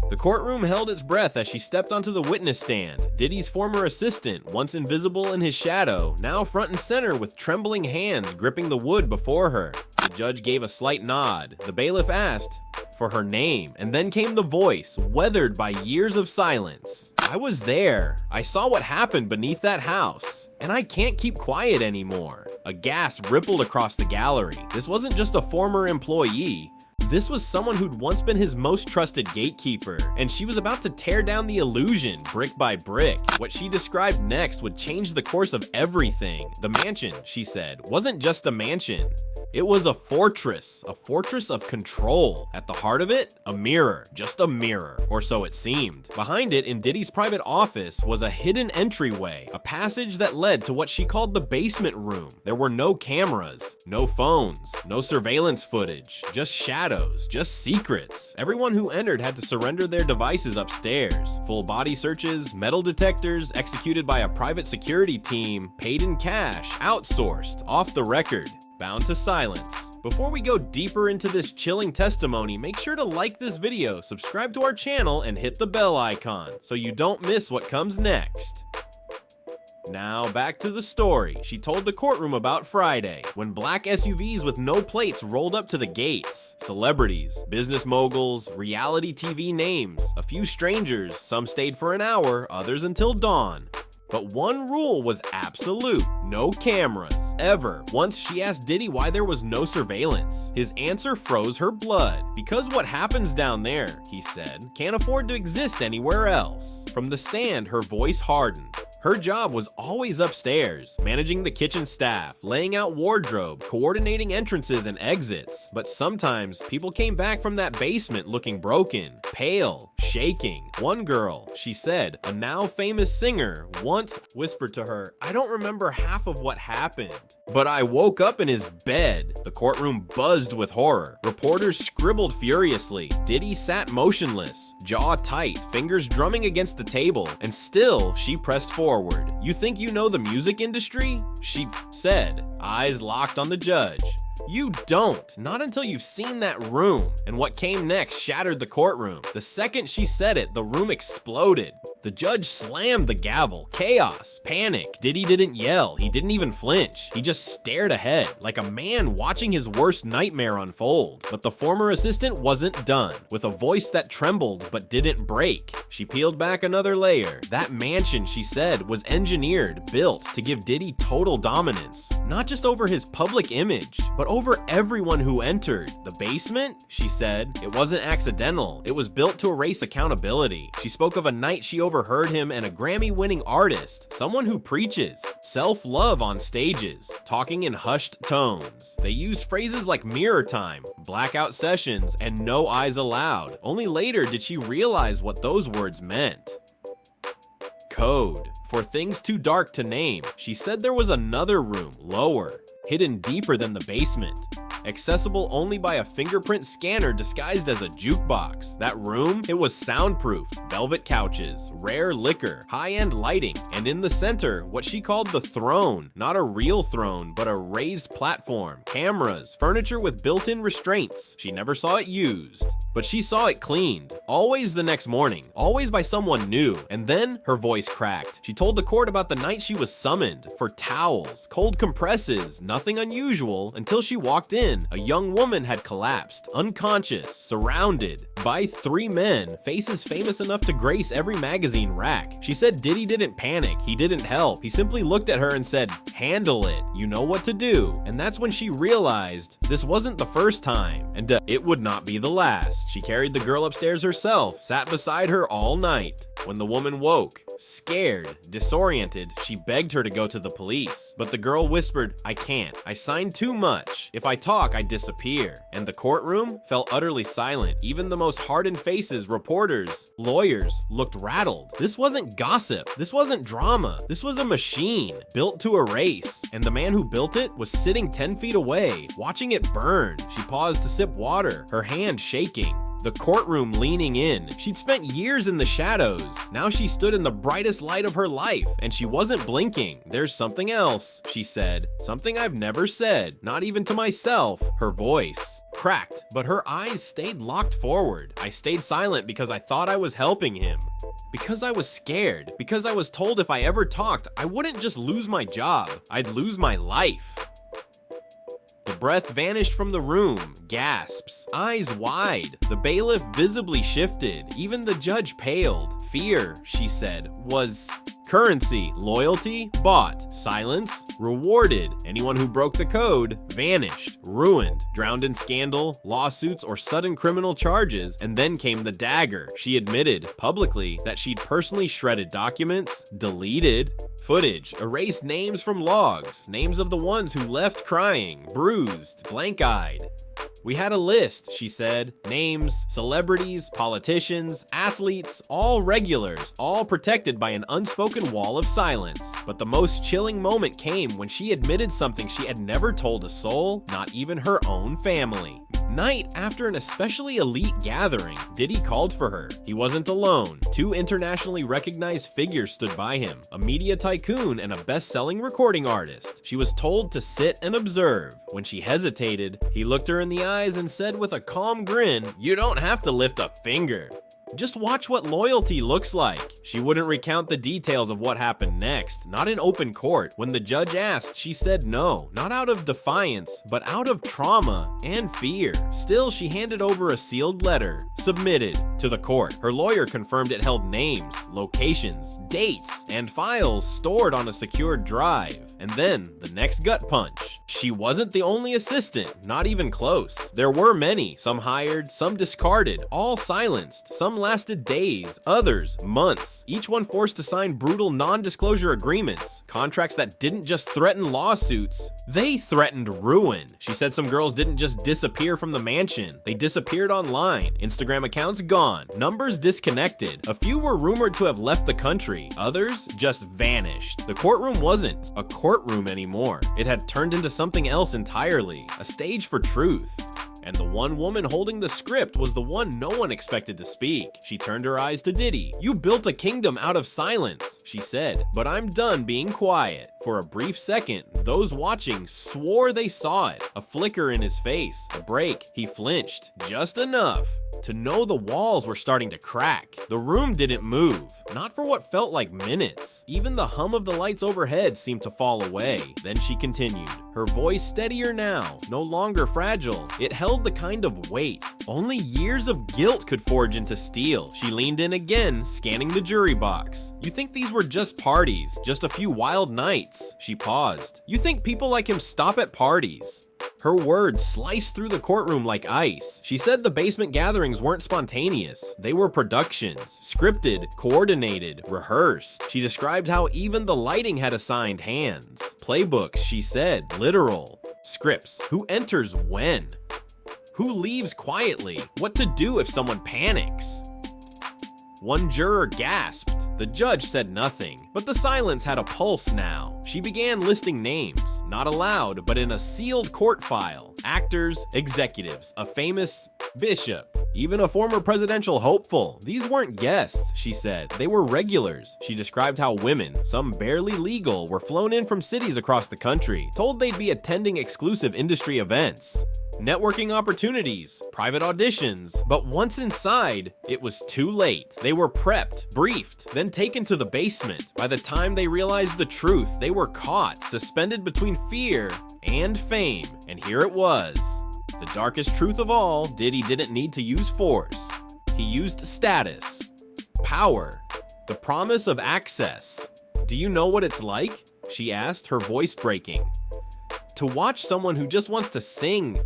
The courtroom held its breath as she stepped onto the witness stand. Diddy's former assistant, once invisible in his shadow, now front and center with trembling hands gripping the wood before her. The judge gave a slight nod. The bailiff asked for her name, and then came the voice, weathered by years of silence. I was there. I saw what happened beneath that house, and I can't keep quiet anymore. A gasp rippled across the gallery. This wasn't just a former employee. This was someone who'd once been his most trusted gatekeeper, and she was about to tear down the illusion brick by brick. What she described next would change the course of everything. The mansion, she said, wasn't just a mansion. It was a fortress of control. At the heart of it, a mirror, just a mirror, or so it seemed. Behind it, in Diddy's private office, was a hidden entryway, a passage that led to what she called the basement room. There were no cameras, no phones, no surveillance footage, just shadows, just secrets. Everyone who entered had to surrender their devices upstairs. Full body searches, metal detectors, executed by a private security team, paid in cash, outsourced, off the record, bound to silence. Before we go deeper into this chilling testimony, make sure to like this video, subscribe to our channel, and hit the bell icon so you don't miss what comes next. Now back to the story she told the courtroom about Friday, when black SUVs with no plates rolled up to the gates. Celebrities, business moguls, reality TV names, a few strangers, some stayed for an hour, others until dawn. But one rule was absolute: no cameras, ever. Once she asked Diddy why there was no surveillance. His answer froze her blood. Because what happens down there, he said, can't afford to exist anywhere else. From the stand, her voice hardened. Her job was always upstairs, managing the kitchen staff, laying out wardrobe, coordinating entrances and exits. But sometimes, people came back from that basement looking broken, pale, shaking. One girl, she said, a now famous singer, once whispered to her, "I don't remember half of what happened, but I woke up in his bed." The courtroom buzzed with horror. Reporters scribbled furiously. Diddy sat motionless, jaw tight, fingers drumming against the table, and still she pressed forward. "You think you know the music industry?" she said, eyes locked on the judge. "You don't, not until you've seen that room." And what came next shattered the courtroom. The second she said it, the room exploded. The judge slammed the gavel. Chaos, panic. Diddy didn't yell. He didn't even flinch. He just stared ahead, like a man watching his worst nightmare unfold. But the former assistant wasn't done. With a voice that trembled but didn't break, she peeled back another layer. That mansion, she said, was engineered, built to give Diddy total dominance. Not just over his public image, but over everyone who entered. The basement, she said, it wasn't accidental. It was built to erase accountability. She spoke of a night she overheard him and a Grammy-winning artist, someone who preaches self-love on stages, talking in hushed tones. They used phrases like mirror time, blackout sessions, and no eyes allowed. Only later did she realize what those words meant. Code. For things too dark to name, she said there was another room, lower, hidden deeper than the basement, accessible only by a fingerprint scanner disguised as a jukebox. That room, it was soundproofed, velvet couches, rare liquor, high-end lighting, and in the center, what she called the throne. Not a real throne, but a raised platform, cameras, furniture with built-in restraints. She never saw it used, but she saw it cleaned, always the next morning, always by someone new. And then her voice cracked. She told the court about the night she was summoned for towels, cold compresses, nothing unusual, until she walked in. A young woman had collapsed, unconscious, surrounded by 3 men, faces famous enough to grace every magazine rack. She said Diddy didn't panic, he didn't help. He simply looked at her and said, "Handle it, you know what to do." And that's when she realized this wasn't the first time, and it would not be the last. She carried the girl upstairs herself, sat beside her all night. When the woman woke, scared, disoriented, she begged her to go to the police. But the girl whispered, "I can't. I signed too much. If I talk, I disappear." And the courtroom fell utterly silent. Even the most hardened faces, reporters, lawyers, looked rattled. This wasn't gossip. This wasn't drama. This was a machine built to erase. And the man who built it was sitting 10 feet away, watching it burn. She paused to sip water, her hand shaking. The courtroom leaning in. She'd spent years in the shadows. Now she stood in the brightest light of her life, and she wasn't blinking. "There's something else," she said. "Something I've never said, not even to myself." Her voice cracked, but her eyes stayed locked forward. "I stayed silent because I thought I was helping him. Because I was scared. Because I was told if I ever talked, I wouldn't just lose my job. I'd lose my life." The breath vanished from the room. Gasps. Eyes wide. The bailiff visibly shifted. Even the judge paled. "Fear," she said, "was currency. Loyalty, bought. Silence, rewarded. Anyone who broke the code, vanished, ruined, drowned in scandal, lawsuits, or sudden criminal charges." And then came the dagger. She admitted, publicly, that she'd personally shredded documents, deleted footage, erased names from logs, names of the ones who left crying, bruised, blank-eyed. "We had a list," she said. "Names, celebrities, politicians, athletes, all regulars, all protected by an unspoken wall of silence." But the most chilling moment came when she admitted something she had never told a soul, not even her own family. Night after an especially elite gathering, Diddy called for her. He wasn't alone. Two internationally recognized figures stood by him, a media tycoon and a best-selling recording artist. She was told to sit and observe. When she hesitated, he looked her in the eyes and said with a calm grin, "You don't have to lift a finger. Just watch what loyalty looks like." She wouldn't recount the details of what happened next, not in open court. When the judge asked, she said no, not out of defiance, but out of trauma and fear. Still, she handed over a sealed letter, submitted to the court. Her lawyer confirmed it held names, locations, dates, and files stored on a secured drive. And then, the next gut punch. She wasn't the only assistant, not even close. There were many, some hired, some discarded, all silenced. Some lasted days, others months, each one forced to sign brutal non-disclosure agreements, contracts that didn't just threaten lawsuits, they threatened ruin. She said some girls didn't just disappear from the mansion, they disappeared online, Instagram accounts gone, numbers disconnected, a few were rumored to have left the country, others just vanished. The courtroom wasn't a courtroom anymore. It had turned into something else entirely, a stage for truth. And the one woman holding the script was the one no one expected to speak. She turned her eyes to Diddy. "You built a kingdom out of silence," she said, "but I'm done being quiet." For a brief second, those watching swore they saw it. A flicker in his face, a break. He flinched, just enough to know the walls were starting to crack. The room didn't move, not for what felt like minutes. Even the hum of the lights overhead seemed to fall away. Then she continued, her voice steadier now, no longer fragile. It held the kind of weight only years of guilt could forge into steel. She leaned in again, scanning the jury box. "You think these were just parties, just a few wild nights?" She paused. "You think people like him stop at parties?" Her words sliced through the courtroom like ice. She said the basement gatherings weren't spontaneous. They were productions, scripted, coordinated, rehearsed. She described how even the lighting had assigned hands. Playbooks, she said, literal. Scripts. Who enters when? Who leaves quietly? What to do if someone panics? One juror gasped. The judge said nothing, but the silence had a pulse now. She began listing names, not aloud, but in a sealed court file. Actors, executives, a famous bishop, even a former presidential hopeful. These weren't guests, she said. They were regulars. She described how women, some barely legal, were flown in from cities across the country, told they'd be attending exclusive industry events, networking opportunities, private auditions. But once inside, it was too late. They were prepped, briefed, then taken to the basement. By the time they realized the truth, they were caught, suspended between fear and fame. And here it was. The darkest truth of all, Diddy didn't need to use force. He used status, power, the promise of access. "Do you know what it's like?" she asked, her voice breaking. "To watch someone who just wants to sing,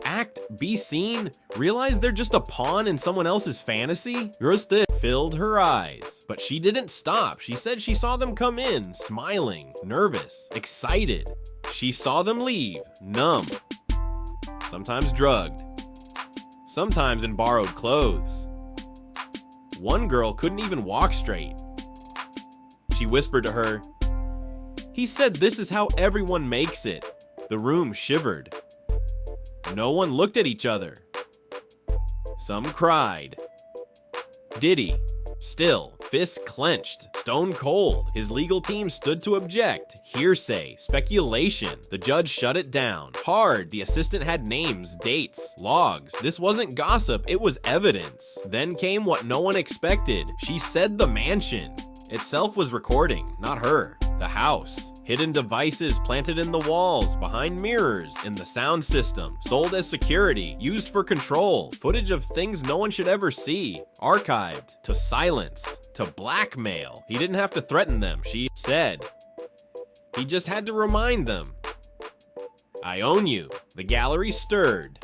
act, be seen, realize they're just a pawn in someone else's fantasy?" Rusta filled her eyes, but she didn't stop. She said she saw them come in, smiling, nervous, excited. She saw them leave, numb, sometimes drugged, sometimes in borrowed clothes. One girl couldn't even walk straight. She whispered to her, "He said this is how everyone makes it." The room shivered. No one looked at each other. Some cried. Diddy, still, fists clenched, stone cold. His legal team stood to object. Hearsay, speculation. The judge shut it down. Hard, the assistant had names, dates, logs. This wasn't gossip, it was evidence. Then came what no one expected. She said the mansion itself was recording, not her. The house. Hidden devices planted in the walls, behind mirrors, in the sound system, sold as security, used for control, footage of things no one should ever see, archived, to silence, to blackmail. He didn't have to threaten them, she said. He just had to remind them. I own you. The gallery stirred.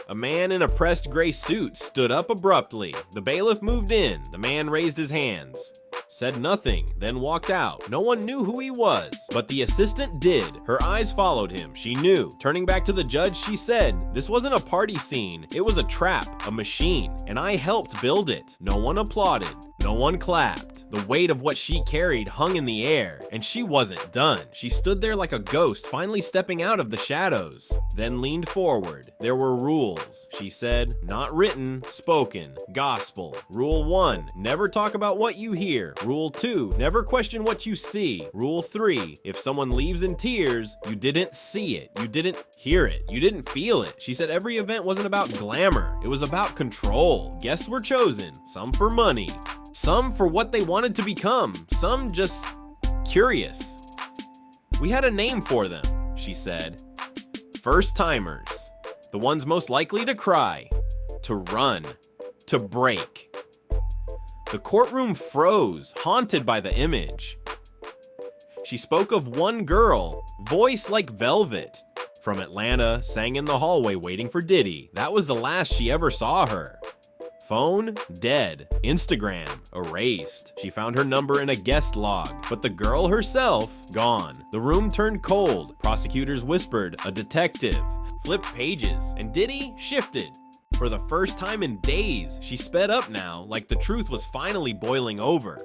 A man in a pressed gray suit stood up abruptly. The bailiff moved in. The man raised his hands, said nothing, then walked out. No one knew who he was, but the assistant did. Her eyes followed him. She knew. Turning back to the judge, she said, "This wasn't a party scene. It was a trap, a machine, and I helped build it." No one applauded. No one clapped. The weight of what she carried hung in the air, and she wasn't done. She stood there like a ghost, finally stepping out of the shadows, then leaned forward. There were rules, she said, not written, spoken, gospel. Rule 1, never talk about what you hear. Rule 2, never question what you see. Rule 3, if someone leaves in tears, you didn't see it, you didn't hear it, you didn't feel it. She said every event wasn't about glamour, it was about control. Guests were chosen, some for money, some for what they wanted to become, some just curious. We had a name for them, she said. First timers, the ones most likely to cry, to run, to break. The courtroom froze, haunted by the image. She spoke of one girl, voice like velvet, from Atlanta, sang in the hallway waiting for Diddy. That was the last she ever saw her. Phone, dead. Instagram, erased. She found her number in a guest log, but the girl herself, gone. The room turned cold. Prosecutors whispered, a detective. Flipped pages, and Diddy shifted. For the first time in days, she sped up now, like the truth was finally boiling over.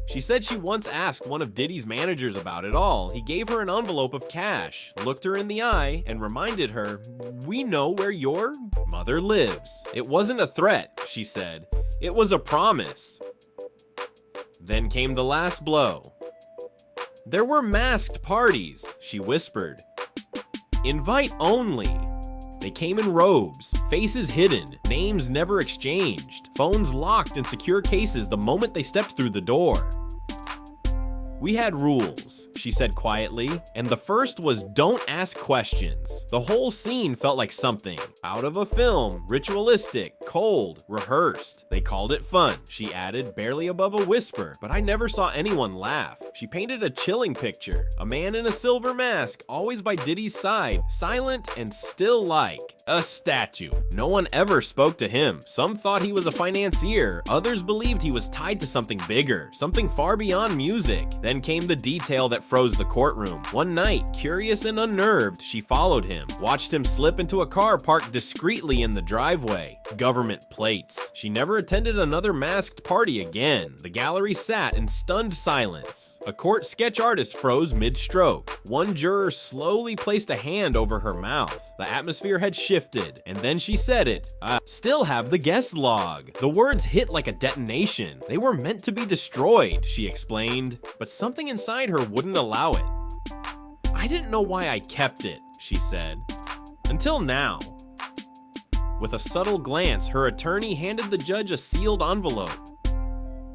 She said she once asked one of Diddy's managers about it all. He gave her an envelope of cash, looked her in the eye, and reminded her, "We know where your mother lives." It wasn't a threat, she said. It was a promise. Then came the last blow. There were masked parties, she whispered. Invite only. They came in robes, faces hidden, names never exchanged, phones locked in secure cases the moment they stepped through the door. We had rules, she said quietly, and the first was don't ask questions. The whole scene felt like something out of a film, ritualistic, cold, rehearsed. They called it fun, she added, barely above a whisper, but I never saw anyone laugh. She painted a chilling picture, a man in a silver mask, always by Diddy's side, silent and still like a statue. No one ever spoke to him. Some thought he was a financier, others believed he was tied to something bigger, something far beyond music. Then came the detail that froze the courtroom. One night, curious and unnerved, she followed him, watched him slip into a car parked discreetly in the driveway. Government plates. She never attended another masked party again. The gallery sat in stunned silence. A court sketch artist froze mid-stroke. One juror slowly placed a hand over her mouth. The atmosphere had shifted, and then she said it. I still have the guest log. The words hit like a detonation. They were meant to be destroyed, she explained, but something inside her wouldn't allow it. I didn't know why I kept it, she said. Until now. With a subtle glance, her attorney handed the judge a sealed envelope.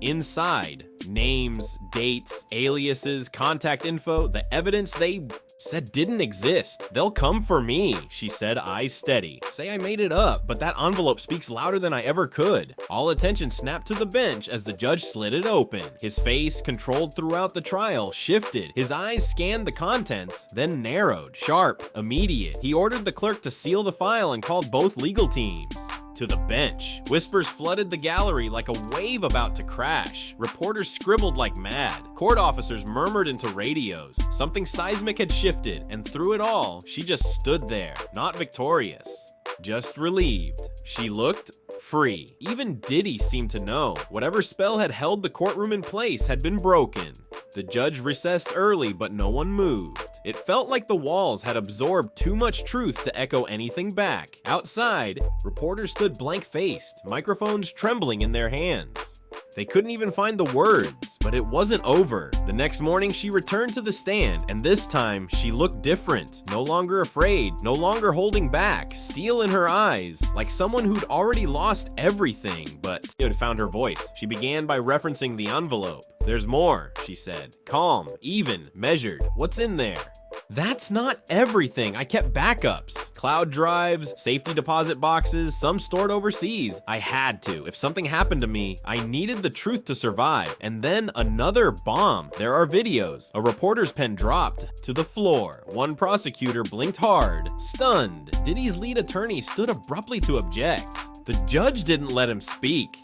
Inside, names, dates, aliases, contact info, the evidence they said didn't exist. They'll come for me, she said, eyes steady. Say I made it up, but that envelope speaks louder than I ever could. All attention snapped to the bench as the judge slid it open. His face, controlled throughout the trial, shifted. His eyes scanned the contents, then narrowed, sharp, immediate. He ordered the clerk to seal the file and called both legal teams to the bench. Whispers flooded the gallery like a wave about to crash. Reporters scribbled like mad. Court officers murmured into radios. Something seismic had shifted, and through it all, she just stood there, not victorious, just relieved. She looked free. Even Diddy seemed to know. Whatever spell had held the courtroom in place had been broken. The judge recessed early, but no one moved. It felt like the walls had absorbed too much truth to echo anything back. Outside, reporters stood blank-faced, microphones trembling in their hands. They couldn't even find the words, but it wasn't over. The next morning, she returned to the stand, and this time, she looked different. No longer afraid, no longer holding back, steel in her eyes, like someone who'd already lost everything, but had found her voice. She began by referencing the envelope. "There's more," she said. "Calm, even, measured. What's in there?" "That's not everything. I kept backups. Cloud drives, safety deposit boxes, some stored overseas. I had to. If something happened to me, I needed the truth to survive." And then another bomb. There are videos. A reporter's pen dropped to the floor. One prosecutor blinked hard, stunned. Diddy's lead attorney stood abruptly to object. The judge didn't let him speak.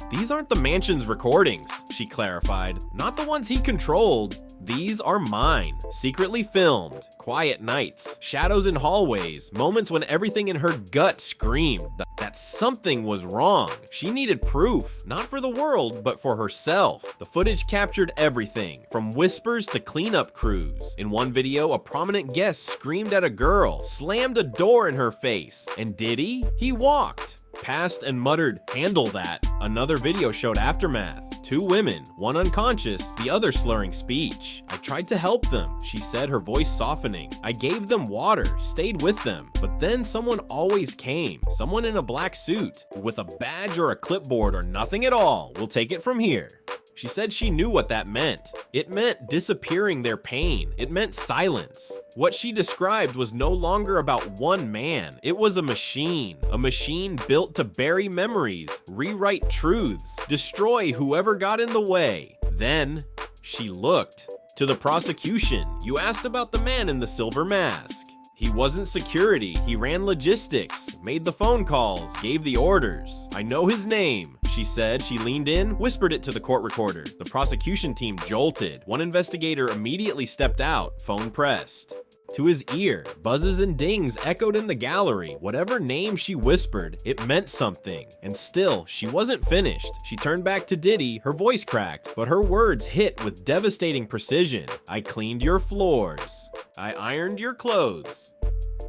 "These aren't the mansion's recordings," she clarified. "Not the ones he controlled. These are mine, secretly filmed, quiet nights, shadows in hallways, moments when everything in her gut screamed that something was wrong. She needed proof, not for the world, but for herself." The footage captured everything, from whispers to cleanup crews. In one video, a prominent guest screamed at a girl, slammed a door in her face, and Diddy? He walked past and muttered, "Handle that." Another video showed aftermath. Two women, one unconscious, the other slurring speech. "I tried to help them," she said, her voice softening. "I gave them water, stayed with them. But then someone always came. Someone in a black suit, with a badge or a clipboard or nothing at all. We'll take it from here." She said she knew what that meant. It meant disappearing their pain. It meant silence. What she described was no longer about one man. It was a machine built to bury memories, rewrite truths, destroy whoever got in the way. Then she looked to the prosecution. "You asked about the man in the silver mask. He wasn't security. He ran logistics, made the phone calls, gave the orders. I know his name," she said. She leaned in, whispered it to the court recorder. The prosecution team jolted. One investigator immediately stepped out, phone pressed to his ear. Buzzes and dings echoed in the gallery. Whatever name she whispered, it meant something. And still, she wasn't finished. She turned back to Diddy, her voice cracked, but her words hit with devastating precision. "I cleaned your floors. I ironed your clothes.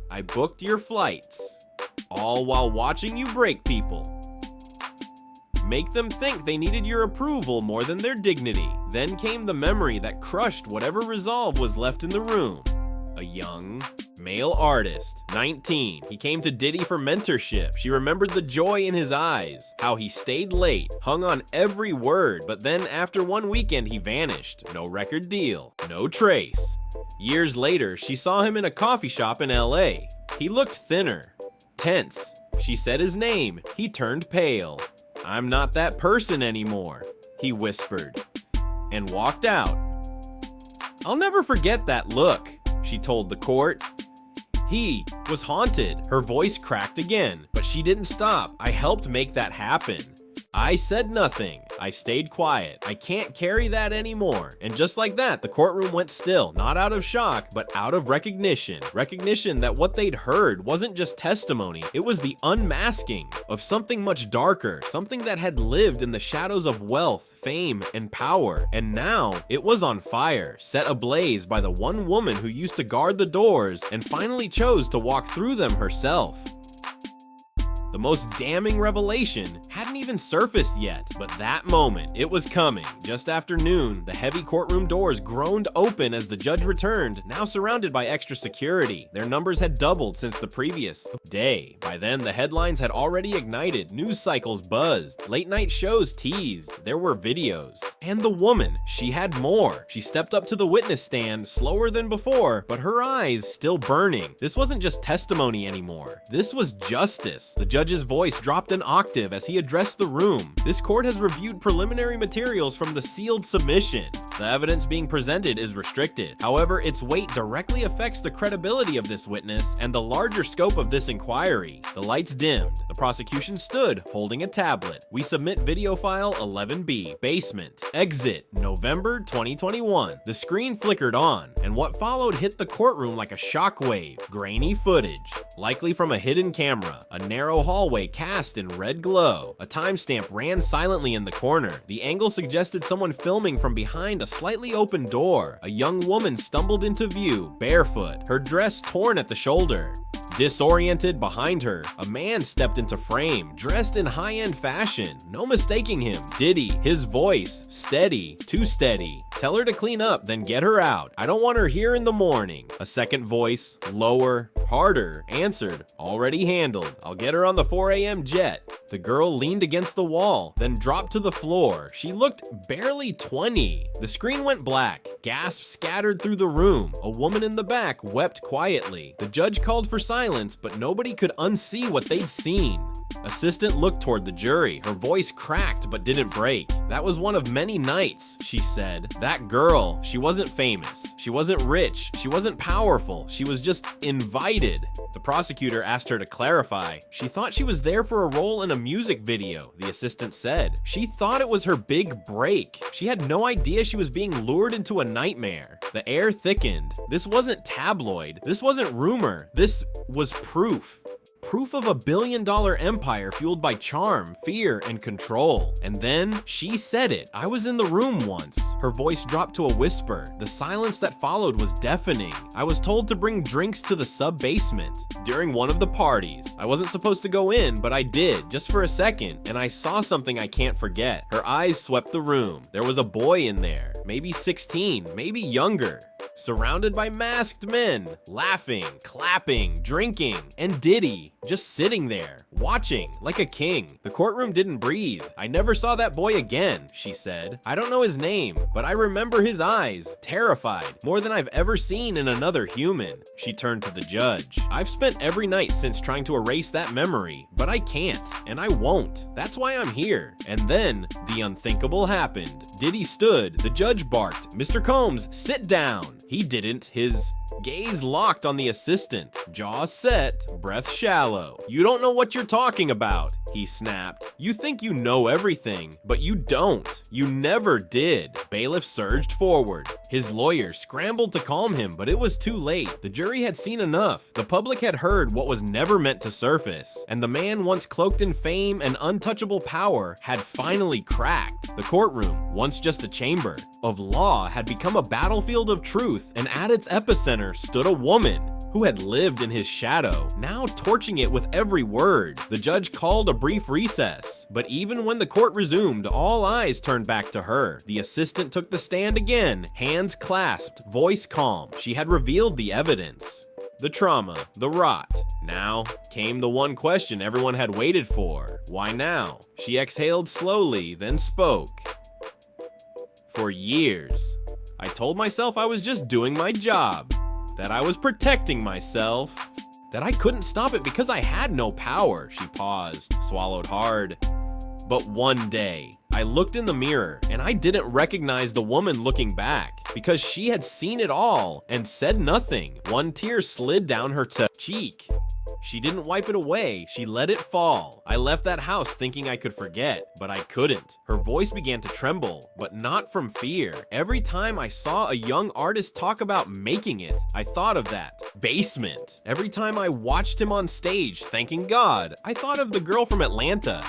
I booked your flights. All while watching you break people. Make them think they needed your approval more than their dignity." Then came the memory that crushed whatever resolve was left in the room. A young male artist, 19. He came to Diddy for mentorship. She remembered the joy in his eyes, how he stayed late, hung on every word, but then after one weekend he vanished. No record deal, no trace. Years later, she saw him in a coffee shop in LA. He looked thinner, tense. She said his name. He turned pale. "I'm not that person anymore," he whispered, and walked out. "I'll never forget that look," she told the court. He was haunted. Her voice cracked again, but she didn't stop. "I helped make that happen. I said nothing. I stayed quiet. I can't carry that anymore." And just like that, the courtroom went still, not out of shock, but out of recognition. Recognition that what they'd heard wasn't just testimony. It was the unmasking of something much darker, something that had lived in the shadows of wealth, fame, and power. And now it was on fire, set ablaze by the one woman who used to guard the doors and finally chose to walk through them herself. The most damning revelation hadn't even surfaced yet, but that moment, it was coming. Just after noon, the heavy courtroom doors groaned open as the judge returned, now surrounded by extra security. Their numbers had doubled since the previous day. By then, the headlines had already ignited, news cycles buzzed, late-night shows teased, there were videos. And the woman, she had more. She stepped up to the witness stand, slower than before, but her eyes still burning. This wasn't just testimony anymore. This was justice. The judge's voice dropped an octave as he addressed the room. "This court has reviewed preliminary materials from the sealed submission. The evidence being presented is restricted. However, its weight directly affects the credibility of this witness and the larger scope of this inquiry." The lights dimmed. The prosecution stood, holding a tablet. "We submit video file 11B, basement, exit, November 2021. The screen flickered on, and what followed hit the courtroom like a shockwave. Grainy footage, likely from a hidden camera. A narrow hallway cast in red glow. A timestamp ran silently in the corner. The angle suggested someone filming from behind a slightly open door. A young woman stumbled into view, barefoot, her dress torn at the shoulder. Disoriented behind her, a man stepped into frame, dressed in high-end fashion. No mistaking him. Diddy, his voice, steady, too steady. Tell her to clean up, then get her out. I don't want her here in the morning. A second voice, lower, harder, answered, already handled. I'll get her on the 4 a.m. jet. The girl leaned against the wall, then dropped to the floor. She looked barely 20. The screen went black. Gasps scattered through the room. A woman in the back wept quietly. The judge called for silence, but nobody could unsee what they'd seen. Assistant looked toward the jury. Her voice cracked but didn't break. That was one of many nights, she said. That girl, she wasn't famous. She wasn't rich. She wasn't powerful. She was just invited. The prosecutor asked her to clarify. She thought she was there for a role in a music video, the assistant said. She thought it was her big break. She had no idea she was being lured into a nightmare. The air thickened. This wasn't tabloid. This wasn't rumor. This was proof. Proof of a billion-dollar empire fueled by charm, fear, and control. And then she said it. I was in the room once. Her voice dropped to a whisper. The silence that followed was deafening. I was told to bring drinks to the sub-basement during one of the parties. I wasn't supposed to go in, but I did, just for a second, and I saw something I can't forget. Her eyes swept the room. There was a boy in there, maybe 16, maybe younger. Surrounded by masked men, laughing, clapping, drinking, and Diddy just sitting there, watching like a king. The courtroom didn't breathe. I never saw that boy again, she said. I don't know his name, but I remember his eyes, terrified, more than I've ever seen in another human. She turned to the judge. I've spent every night since trying to erase that memory, but I can't, and I won't. That's why I'm here. And then the unthinkable happened. Diddy stood. The judge barked, Mr. Combs, sit down. He didn't. His gaze locked on the assistant, jaw set, breath shallow. You don't know what you're talking about, he snapped. You think you know everything, but you don't. You never did. Bailiff surged forward. His lawyer scrambled to calm him, but it was too late. The jury had seen enough. The public had heard what was never meant to surface, and the man once cloaked in fame and untouchable power had finally cracked. The courtroom, once just a chamber of law, had become a battlefield of truth, and at its epicenter stood a woman who had lived in his shadow, now torching it with every word. The judge called a brief recess, but even when the court resumed, all eyes turned back to her. The assistant took the stand again, hands clasped, voice calm. She had revealed the evidence, the trauma, the rot. Now came the one question everyone had waited for. Why now? She exhaled slowly, then spoke. For years, I told myself I was just doing my job, that I was protecting myself, that I couldn't stop it because I had no power. She paused, swallowed hard. But one day, I looked in the mirror and I didn't recognize the woman looking back because she had seen it all and said nothing. One tear slid down her cheek. She didn't wipe it away, she let it fall. I left that house thinking I could forget, but I couldn't. Her voice began to tremble, but not from fear. Every time I saw a young artist talk about making it, I thought of that basement. Every time I watched him on stage thanking God, I thought of the girl from Atlanta.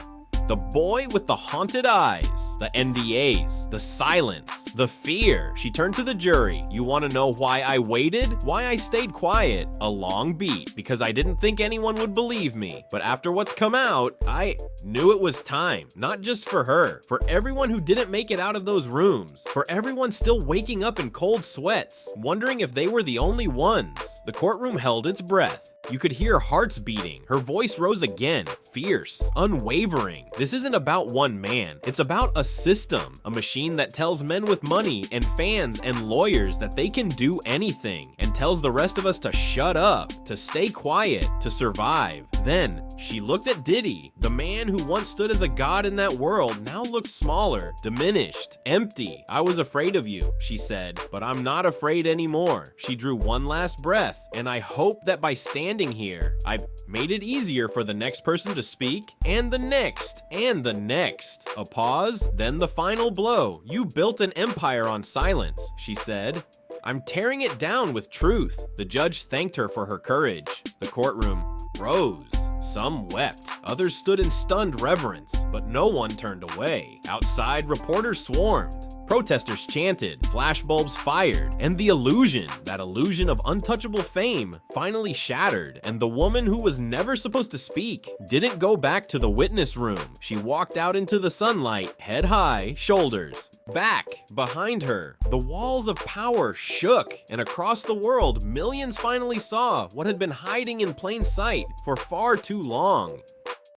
The boy with the haunted eyes, the NDAs, the silence, the fear. She turned to the jury. You want to know why I waited? Why I stayed quiet? A long beat, because I didn't think anyone would believe me. But after what's come out, I knew it was time. Not just for her, for everyone who didn't make it out of those rooms, for everyone still waking up in cold sweats, wondering if they were the only ones. The courtroom held its breath. You could hear hearts beating. Her voice rose again, fierce, unwavering. This isn't about one man. It's about a system, a machine that tells men with money and fans and lawyers that they can do anything and tells the rest of us to shut up, to stay quiet, to survive. Then she looked at Diddy. The man who once stood as a god in that world now looked smaller, diminished, empty. I was afraid of you, she said, but I'm not afraid anymore. She drew one last breath, and I hope that by standing here, I've made it easier for the next person to speak, and the next, and the next. A pause, then the final blow. You built an empire on silence, she said. I'm tearing it down with truth. The judge thanked her for her courage. The courtroom rose. Some wept, others stood in stunned reverence, but no one turned away. Outside, reporters swarmed. Protesters chanted, flashbulbs fired, and the illusion, that illusion of untouchable fame, finally shattered, and the woman who was never supposed to speak didn't go back to the witness room. She walked out into the sunlight, head high, shoulders back. Behind her, the walls of power shook, and across the world, millions finally saw what had been hiding in plain sight for far too long.